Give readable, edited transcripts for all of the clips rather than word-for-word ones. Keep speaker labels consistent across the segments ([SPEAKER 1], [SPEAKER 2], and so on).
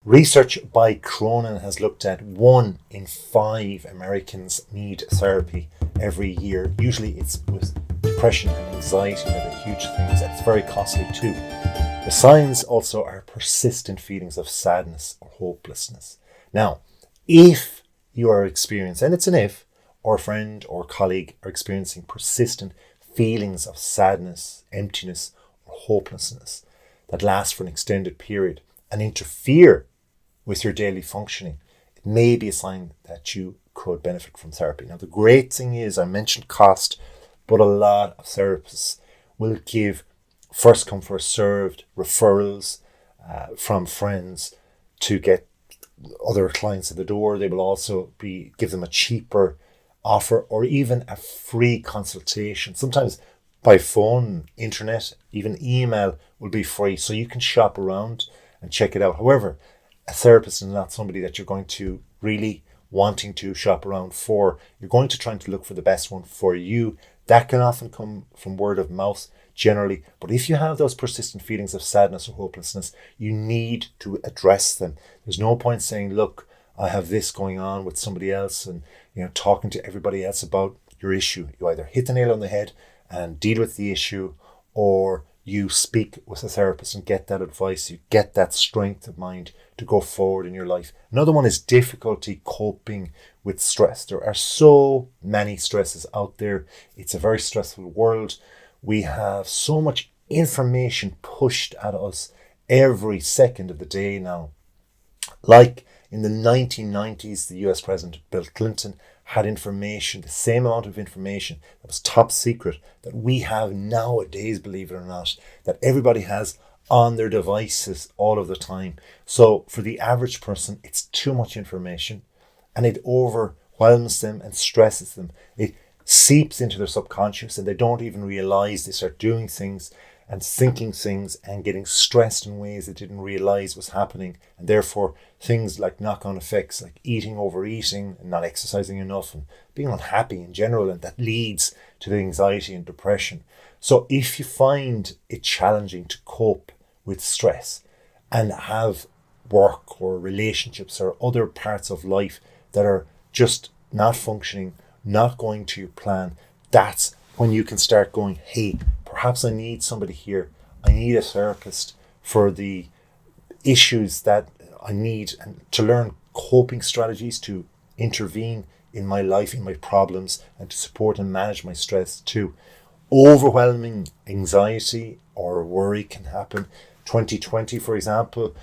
[SPEAKER 1] Research by Cronin has looked at 1 in 5 Americans need therapy every year. Usually it's with depression and anxiety that are huge things, and it's very costly too. The signs also are persistent feelings of sadness or hopelessness. Now, if you are experiencing, and it's an if, or a friend or colleague are experiencing persistent feelings of sadness, emptiness, or hopelessness that last for an extended period and interfere with your daily functioning, it may be a sign that you could benefit from therapy. Now, the great thing is, I mentioned cost, but a lot of therapists will give first come, first served referrals from friends to get other clients at the door. They will also give them a cheaper offer or even a free consultation. Sometimes by phone, internet, even email will be free. So you can shop around and check it out. However, a therapist is not somebody that you're going to really wanting to shop around for. You're going to try to look for the best one for you. That can often come from word of mouth generally. But if you have those persistent feelings of sadness or hopelessness, you need to address them. There's no point saying, look, I have this going on with somebody else and talking to everybody else about your issue. You either hit the nail on the head and deal with the issue, or you speak with a therapist and get that advice. You get that strength of mind to go forward in your life. Another one is difficulty coping with stress. There are so many stresses out there. It's a very stressful world. We have so much information pushed at us every second of the day now. Like in the 1990s, the US President Bill Clinton had information, the same amount of information that was top secret that we have nowadays, believe it or not, that everybody has on their devices all of the time. So for the average person, it's too much information and it overwhelms them and stresses them. It seeps into their subconscious and they don't even realize. They start doing things and thinking things and getting stressed in ways they didn't realize was happening. And therefore, things like knock-on effects, like eating, overeating, and not exercising enough, and being unhappy in general, and that leads to the anxiety and depression. So if you find it challenging to cope with stress and have work or relationships or other parts of life that are just not functioning, not going to your plan, that's when you can start going, hey, perhaps I need somebody here. I need a therapist for the issues that I need, and to learn coping strategies to intervene in my life, in my problems, and to support and manage my stress too. Overwhelming anxiety or worry can happen. 2020, for example,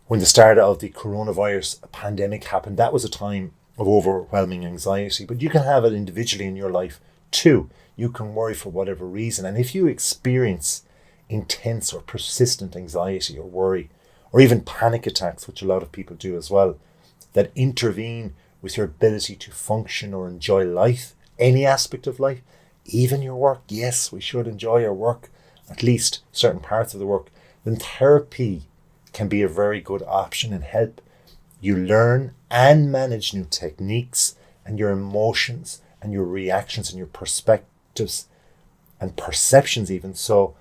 [SPEAKER 1] when the start of the coronavirus pandemic happened, that was a time of overwhelming anxiety. But you can have it individually in your life too. You can worry for whatever reason. And if you experience intense or persistent anxiety or worry, or even panic attacks, which a lot of people do as well, that intervene with your ability to function or enjoy life, any aspect of life, even your work. Yes, we should enjoy our work, at least certain parts of the work. Then therapy can be a very good option and help you learn and manage new techniques and your emotions and your reactions and your perspectives and perceptions even, so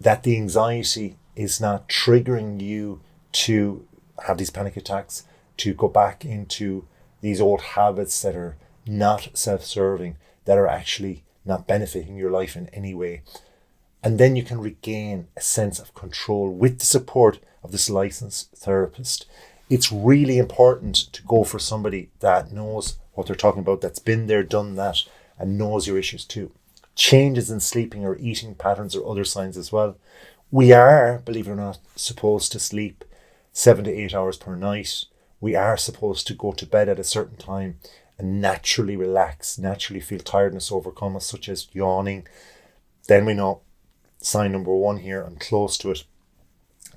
[SPEAKER 1] that the anxiety is not triggering you to have these panic attacks, to go back into these old habits that are not self-serving, that are actually not benefiting your life in any way. And then you can regain a sense of control with the support of this licensed therapist. It's really important to go for somebody that knows what they're talking about, that's been there, done that, and knows your issues too. Changes in sleeping or eating patterns or other signs as well. We are, believe it or not, supposed to sleep 7 to 8 hours per night. We are supposed to go to bed at a certain time and naturally relax, naturally feel tiredness overcome us, such as yawning. Then we know sign number 1 here, I'm close to it.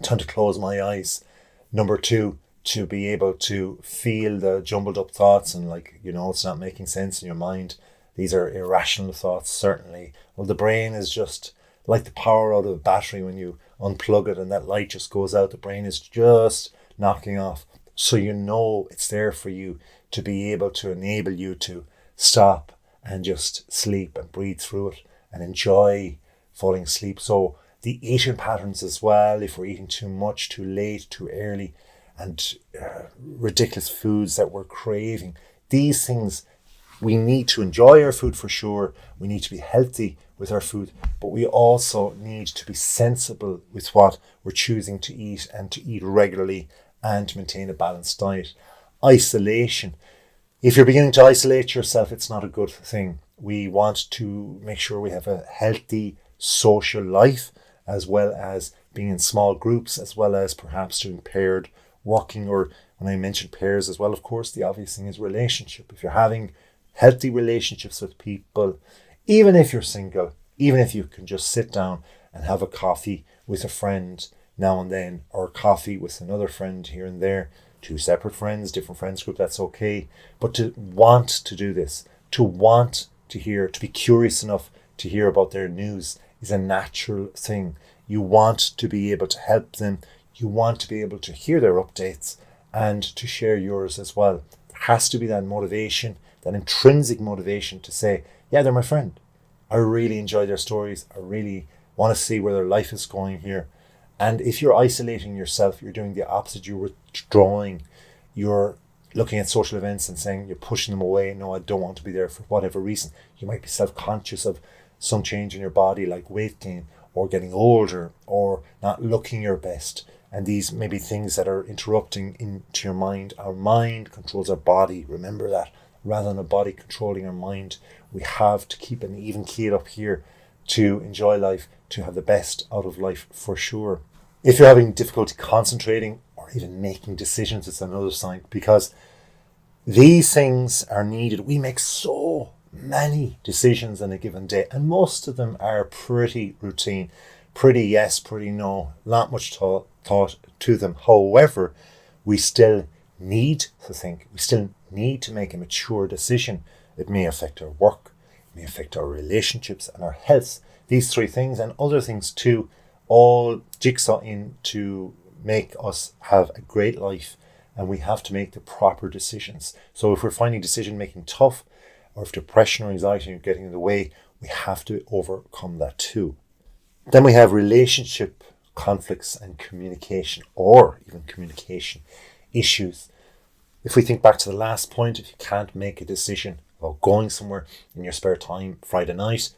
[SPEAKER 1] Time to close my eyes. Number 2, to be able to feel the jumbled up thoughts and it's not making sense in your mind. These are irrational thoughts, certainly. Well, the brain is just like the power out of a battery when you unplug it and that light just goes out. The brain is just knocking off. So it's there for you to be able to enable you to stop and just sleep and breathe through it and enjoy falling asleep. So the eating patterns as well, if we're eating too much, too late, too early, and ridiculous foods that we're craving. These things, we need to enjoy our food for sure. We need to be healthy with our food, but we also need to be sensible with what we're choosing to eat and to eat regularly and to maintain a balanced diet. Isolation. If you're beginning to isolate yourself, it's not a good thing. We want to make sure we have a healthy social life, as well as being in small groups, as well as perhaps doing paired working, or when I mention pairs as well, of course, the obvious thing is relationship. If you're having healthy relationships with people, even if you're single, even if you can just sit down and have a coffee with a friend now and then, or coffee with another friend here and there, two separate friends, different friends group, that's okay. But to want to do this, to want to hear, to be curious enough to hear about their news is a natural thing. You want to be able to help them. You want to be able to hear their updates and to share yours as well. There has to be that motivation, that intrinsic motivation to say, yeah, they're my friend. I really enjoy their stories. I really want to see where their life is going here. And if you're isolating yourself, you're doing the opposite. You're withdrawing. You're looking at social events and saying you're pushing them away. No, I don't want to be there for whatever reason. You might be self-conscious of some change in your body, like weight gain or getting older or not looking your best. And these may be things that are interrupting into your mind. Our mind controls our body. Remember that. Rather than a body controlling our mind, we have to keep an even keel up here to enjoy life, to have the best out of life for sure. If you're having difficulty concentrating or even making decisions, it's another sign, because these things are needed. We make so many decisions in a given day, and most of them are pretty routine, pretty yes, pretty no, not much thought to them. However, we still need to think. We still need to make a mature decision. It may affect our work, it may affect our relationships and our health. These three things and other things too, all jigsaw in to make us have a great life, and we have to make the proper decisions. So if we're finding decision making tough, or if depression or anxiety are getting in the way, we have to overcome that too. Then we have relationship conflicts and communication, or even communication issues. If we think back to the last point, if you can't make a decision about going somewhere in your spare time, Friday night,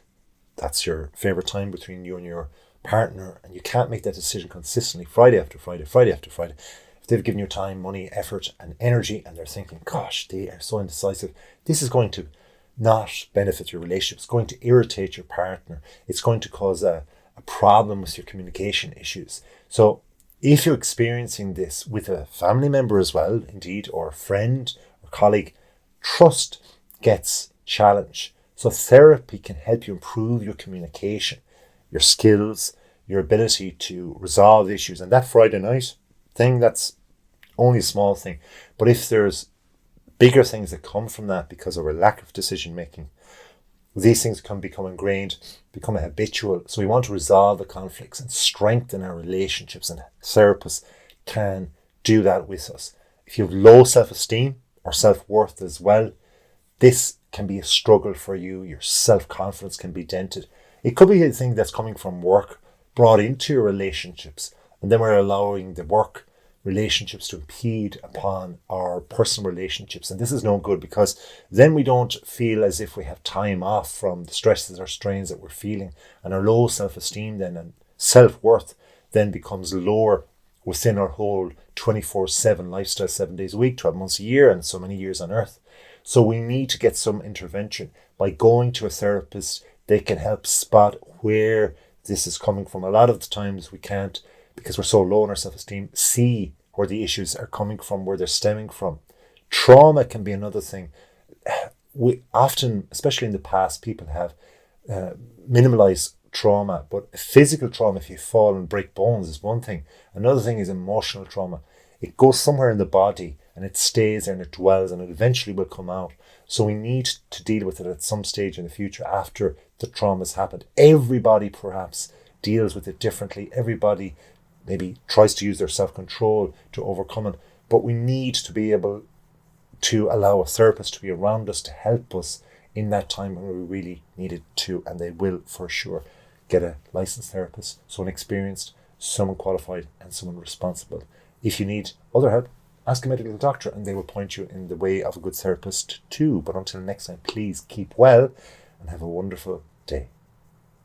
[SPEAKER 1] that's your favorite time between you and your partner, and you can't make that decision consistently Friday after Friday, Friday after Friday, if they've given you time, money, effort and energy, and they're thinking, gosh, they are so indecisive, this is going to not benefit your relationship. It's going to irritate your partner. It's going to cause a problem with your communication issues. So if you're experiencing this with a family member as well, indeed, or a friend or colleague, trust gets challenged. So therapy can help you improve your communication, your skills, your ability to resolve issues. And that Friday night thing, that's only a small thing. But if there's bigger things that come from that because of a lack of decision making, these things can become ingrained, become habitual. So we want to resolve the conflicts and strengthen our relationships, and therapists can do that with us. If you have low self-esteem or self-worth as well, this can be a struggle for you. Your self-confidence can be dented. It could be a thing that's coming from work brought into your relationships, and then we're allowing the work relationships to impede upon our personal relationships. And this is no good, because then we don't feel as if we have time off from the stresses or strains that we're feeling, and our low self-esteem then and self-worth then becomes lower within our whole 24/7 lifestyle, 7 days a week, 12 months a year, and so many years on earth. So we need to get some intervention. By going to a therapist, they can help spot where this is coming from. A lot of the times we can't, because we're so low in our self-esteem, see where the issues are coming from, where they're stemming from. Trauma can be another thing. We often, especially in the past, people have minimalized trauma, but physical trauma, if you fall and break bones, is one thing. Another thing is emotional trauma. It goes somewhere in the body and it stays there and it dwells, and it eventually will come out. So we need to deal with it at some stage in the future after the trauma's happened. Everybody perhaps deals with it differently. Everybody maybe tries to use their self-control to overcome it, but we need to be able to allow a therapist to be around us to help us in that time when we really need it to, and they will for sure. Get a licensed therapist, someone experienced, someone qualified, and someone responsible. If you need other help, ask a medical doctor and they will point you in the way of a good therapist too. But until next time, please keep well and have a wonderful day.